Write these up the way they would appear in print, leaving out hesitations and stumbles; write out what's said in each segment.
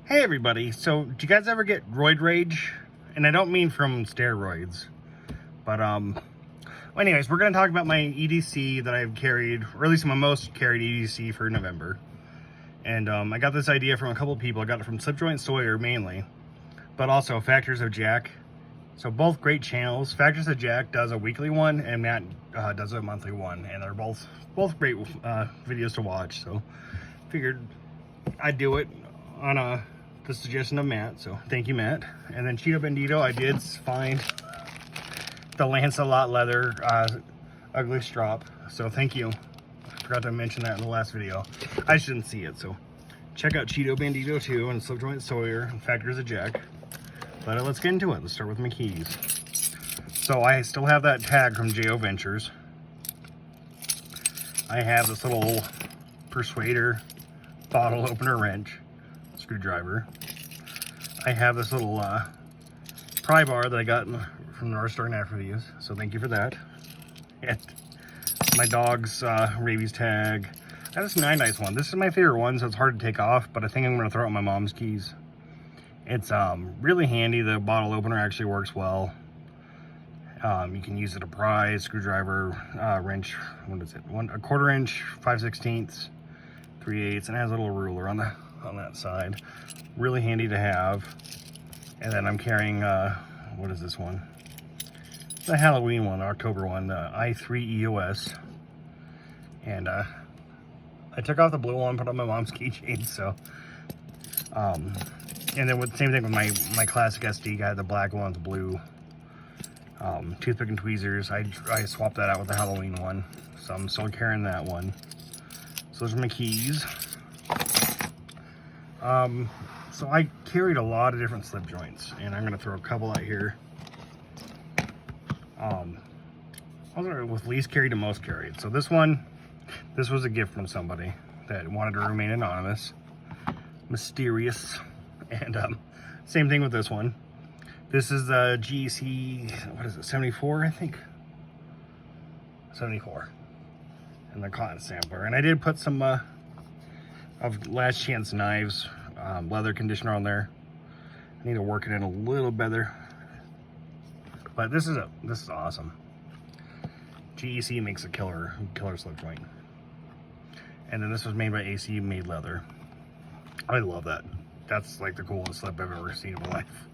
Hey everybody, so do you guys ever get roid rage? And I don't mean from steroids, but well, anyways, we're going to talk about my EDC that I've carried, or at least my most carried EDC for November. And I got this idea from a couple of people. I got it from Slipjoint Sawyer mainly, but also Factors of Jack. So both great channels. Factors of Jack does a weekly one, and Matt does a monthly one, and they're both great videos to watch. So figured I'd do it on the suggestion of Matt, so thank you, Matt. And then Cheeto Bandito, I did find the Lancelot leather ugly strop, so thank you. I forgot to mention that in the last video. I just didn't see it, so check out Cheeto Bandito too, and Slipjoint Sawyer, and Factors of Jack. But let's get into it. Let's start with my keys. So I still have that tag from JO Ventures. I have this little Persuader bottle opener wrench screwdriver. I have this little pry bar that I got from North Star Natural Use, so thank you for that. And my dog's rabies tag. I have this 9 one. This is my favorite one, so it's hard to take off, but I think I'm going to throw out my mom's keys. It's really handy. The bottle opener actually works well. You can use it to pry, screwdriver, wrench. What is it? A 1/4 inch, 5/16, 3/8, and it has a little ruler on that side. Really handy to have. And then I'm carrying what is this one? The Halloween one, October one, I3 EOS. And I took off the blue one, put on my mom's keychain. So and then with same thing with my classic SD guy, the black one with the blue toothpick and tweezers. I swapped that out with the Halloween one, so I'm still carrying that one. So those are my keys. So I carried a lot of different slip joints, and I'm gonna throw a couple out here. I'll start with least carried to most carried. So this was a gift from somebody that wanted to remain anonymous, mysterious, and same thing with this one. This is the GEC, what is it, 74, I think? 74. And the cotton sampler. And I did put some of Last Chance Knives leather conditioner on there. I need to work it in a little better. But this is awesome. GEC makes a killer slip joint. And then this was made by AC Made Leather. I love that. That's like the coolest slip I've ever seen in my life.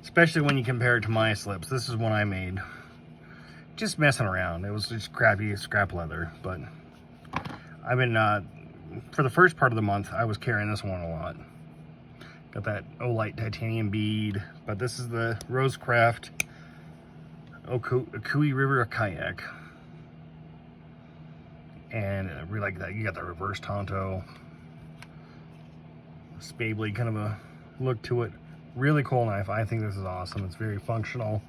Especially when you compare it to my slips. This is one I made just messing around. It was just crappy scrap leather, but I've been for the first part of the month I was carrying this one a lot. Got that Olight titanium bead, but this is the Rosecraft Okui River kayak, and I really like that. You got the reverse Tonto spade blade kind of a look to it. Really cool knife. I think this is awesome. It's very functional.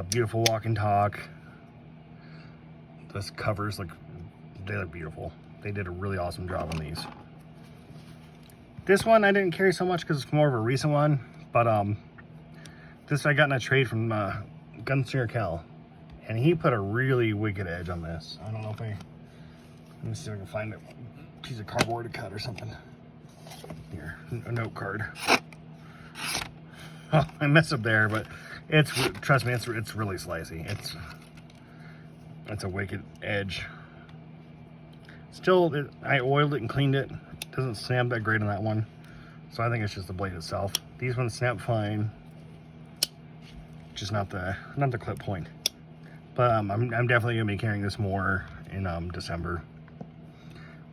Beautiful walk and talk. This covers, they look beautiful. They did a really awesome job on these. This one I didn't carry so much because it's more of a recent one, but this I got in a trade from Gunslinger Cal, and he put a really wicked edge on this. I don't know if let me see if I can find a piece of cardboard to cut or something. Here, a note card. Oh, I messed up there, but trust me, it's really slicey. It's a wicked edge. Still, I oiled it and cleaned it. Doesn't snap that great on that one, so I think it's just the blade itself. These ones snap fine, just not the clip point. But I'm definitely gonna be carrying this more in December.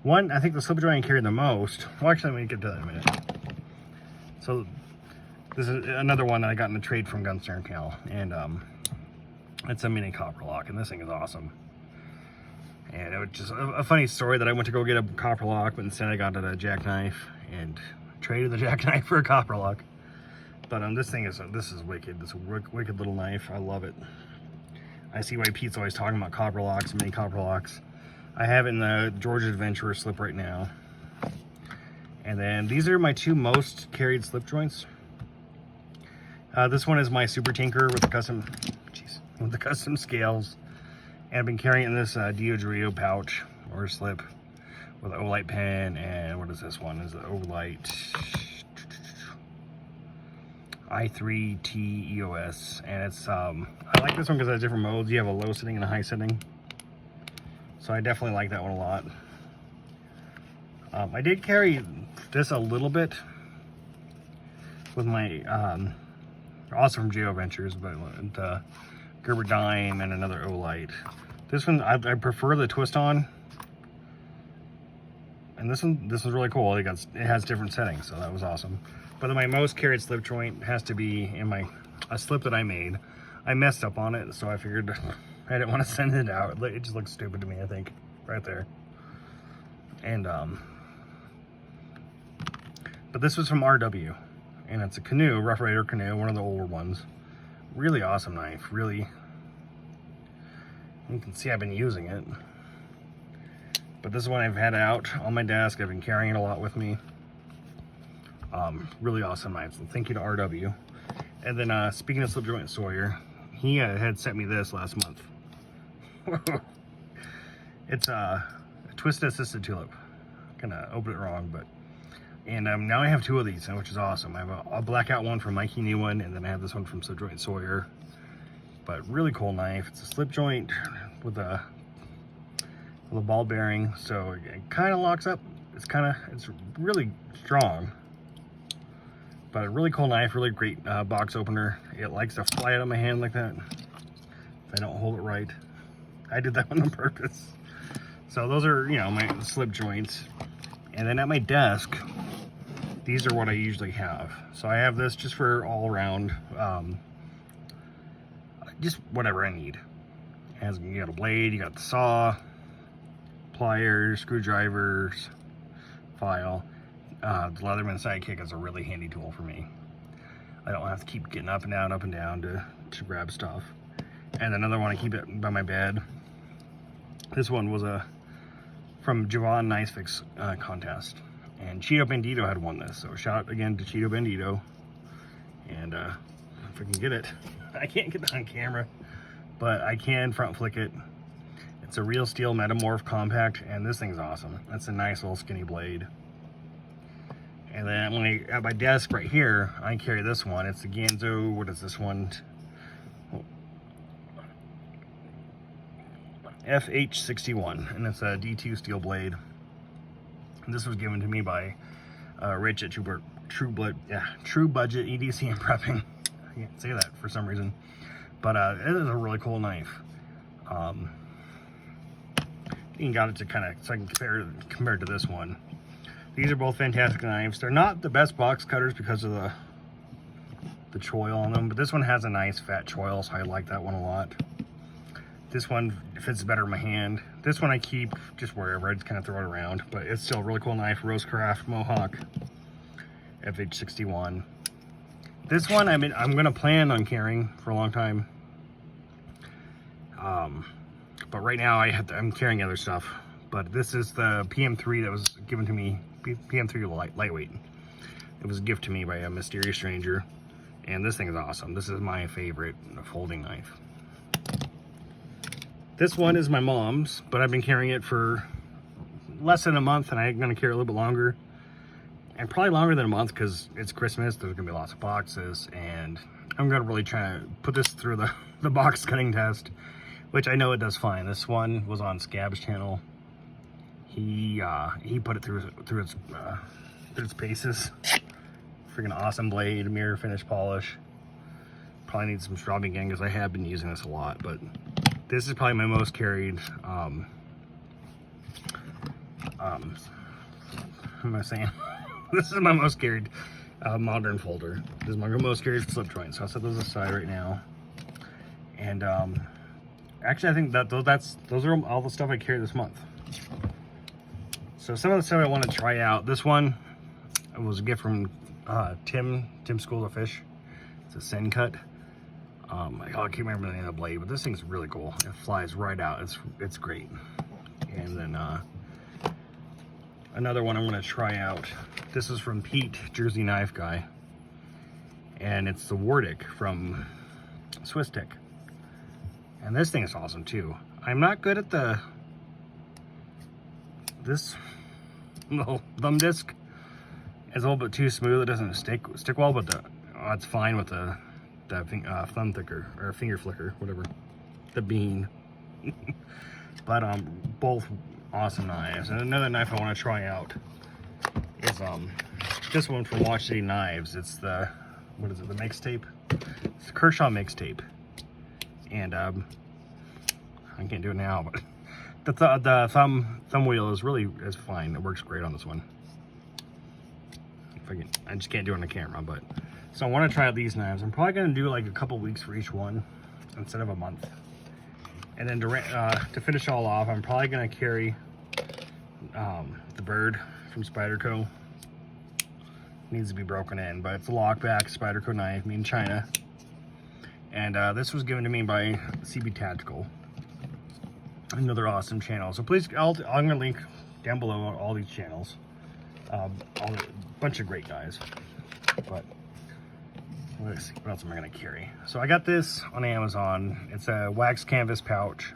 I think the slip joint I carried the most. Well, actually, let me get to that in a minute. So this is another one that I got in a trade from Gunslinger Cal, and it's a mini copper lock, and this thing is awesome. And it was just a funny story that I went to go get a copper lock, but instead I got a jackknife and traded the jackknife for a copper lock. But this is wicked. This wicked little knife. I love it. I see why Pete's always talking about copper locks, mini copper locks. I have it in the Georgia Adventurer slip right now. And then these are my two most carried slip joints. This one is my Super Tinker with the custom scales. And I've been carrying it in this Dio Dorito pouch or slip with an Olight pen. And what is this one? Is the Olight i3T EOS, and it's I like this one because it has different modes. You have a low setting and a high setting, so I definitely like that one a lot. I did carry this a little bit with my also from JO Ventures, but the Gerber Dime and another Olight. This one I prefer the twist on, and this is really cool. It has different settings, so that was awesome. But my most carried slip joint has to be in a slip that I made. I messed up on it, so I figured I didn't want to send it out. It just looks stupid to me, I think, right there. And but this was from RW, and it's a canoe, Rough Rider canoe, one of the older ones. Really awesome knife, really. You can see I've been using it. But this is one I've had out on my desk. I've been carrying it a lot with me. Really awesome knife, so thank you to RW. And then speaking of slip joint Sawyer, he had sent me this last month. It's a twisted assisted tulip. Gonna open it wrong, but now I have two of these, which is awesome. I have a blackout one from Mikey, new one, and then I have this one from Slip Joint Sawyer. But really cool knife. It's a slip joint with a ball bearing, so it kind of locks up. It's really strong. But a really cool knife, really great box opener. It likes to fly out of my hand like that if I don't hold it right. I did that one on purpose. So those are, my slip joints. And then at my desk, these are what I usually have. So I have this just for all around, just whatever I need. You got a blade, you got the saw, pliers, screwdrivers, file. The Leatherman Sidekick is a really handy tool for me. I don't have to keep getting up and down to grab stuff. And another one, I keep it by my bed. This one was from Javon Nice Fix contest. And Cheeto Bandito had won this. So shout out again to Cheeto Bandito. And if I can get it, I can't get it on camera, but I can front flick it. It's a Real Steel Metamorph Compact, and this thing's awesome. That's a nice little skinny blade. And then at my desk right here, I carry this one. It's the Ganzo, what is this one? FH61, and it's a D2 steel blade. And this was given to me by Rich at True Budget EDC and Prepping. I can't say that for some reason, but it is a really cool knife. You got it to so I can compare it to this one. These are both fantastic knives. They're not the best box cutters because of the choil on them, but this one has a nice fat choil, so I like that one a lot. This one fits better in my hand. This one I keep just wherever. I just kind of throw it around, but it's still a really cool knife. Rosecraft Mohawk FH61. This one I'm gonna plan on carrying for a long time. But right now I'm carrying other stuff. But this is the PM3 that was given to me. PM3 lightweight. It was a gift to me by a mysterious stranger, and this thing is awesome. This is my favorite folding knife. This one is my mom's, but I've been carrying it for less than a month, and I'm gonna carry it a little bit longer, and probably longer than a month because it's Christmas. There's gonna be lots of boxes, and I'm gonna really try to put this through the box cutting test, which I know it does fine. This one was on Scab's channel. He put it through its paces. Freaking awesome blade, mirror finish polish. Probably need some stropping again because I have been using this a lot, but this is probably my most carried, what am I saying? This is my most carried modern folder. This is my most carried slip joint, so I'll set those aside right now. And actually I think that those are all the stuff I carry this month. So some of the stuff I want to try out. This one was a gift from Tim School of Fish. It's a Sen cut. I can't remember the name of the blade, but this thing's really cool. It flies right out. It's great. And then another one I'm going to try out. This is from Pete, Jersey Knife Guy, and it's the Wardic from Swiss Tick. And this thing is awesome too. I'm not good at this. little thumb disc is a little bit too smooth. It doesn't stick well, but it's fine with the thumb thicker or finger flicker, whatever, the bean. But both awesome knives. And another knife I want to try out is this one from Watch City Knives. It's the, what is it, the mixtape? It's Kershaw mixtape. And I can't do it now, but the thumb wheel is fine. It works great on this one. If I just can't do it on the camera, but so I want to try out these knives. I'm probably going to do like a couple weeks for each one instead of a month. And then to finish all off, I'm probably going to carry the bird from Spyderco. Needs to be broken in, but it's a lockback Spyderco knife made in China. And this was given to me by CB Tactical, another awesome channel. So please, I'm going to link down below all these channels. A bunch of great guys. But let's see, what else am I going to carry? So I got this on Amazon. It's a wax canvas pouch.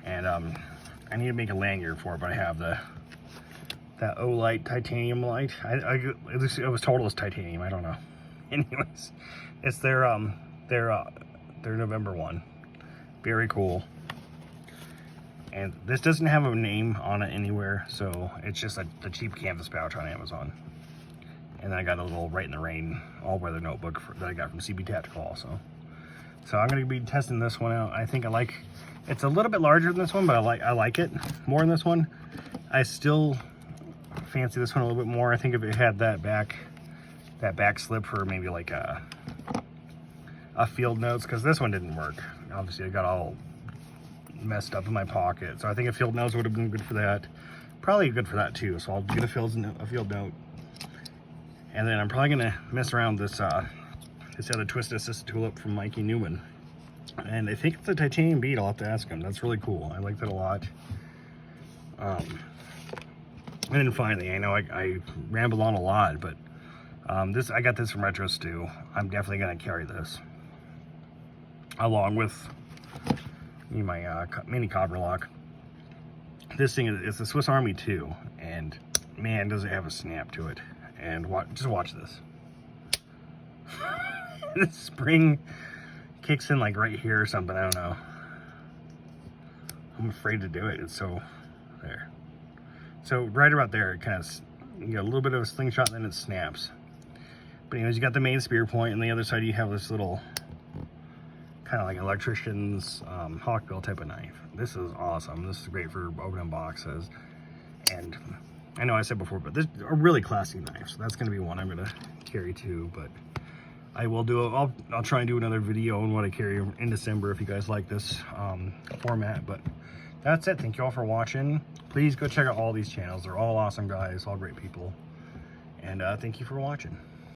And I need to make a lanyard for it, but I have that O-Light titanium light. I was told it was titanium. I don't know. Anyways, it's their November one. Very cool. And this doesn't have a name on it anywhere, so it's just the cheap canvas pouch on Amazon. And then I got a little Right in the Rain all-weather notebook that I got from CB Tactical also. So I'm going to be testing this one out. I think it's a little bit larger than this one, but I like it more than this one. I still fancy this one a little bit more. I think if it had that back slip for maybe like a field notes, because this one didn't work. Obviously I got all messed up in my pocket, so I think a field notes would have been good for that. Probably good for that too, so I'll get a field note. And then I'm probably gonna mess around this other twist assist tulip from Mikey Newman, and I think it's a titanium bead. I'll have to ask him. That's really cool. I like that a lot. And then finally, I know I ramble on a lot, but I got this from Retro Stew. I'm definitely gonna carry this along with my mini cobra lock. This thing is the Swiss Army 2, and man, does it have a snap to it. And just watch this. The spring kicks in like right here or something. I don't know. I'm afraid to do it. It's so there. So right about there, it kind of, you get a little bit of a slingshot, and then it snaps. But anyways, you got the main spear point, and the other side you have this little kind of like electrician's hawkbill type of knife. This is awesome. This is great for opening boxes. And I know I said before, but this is a really classy knife, so that's going to be one I'm going to carry too. But I will do I'll try and do another video on what I carry in December if you guys like this format. But that's it. Thank you all for watching. Please go check out all these channels. They're all awesome guys, all great people. And thank you for watching.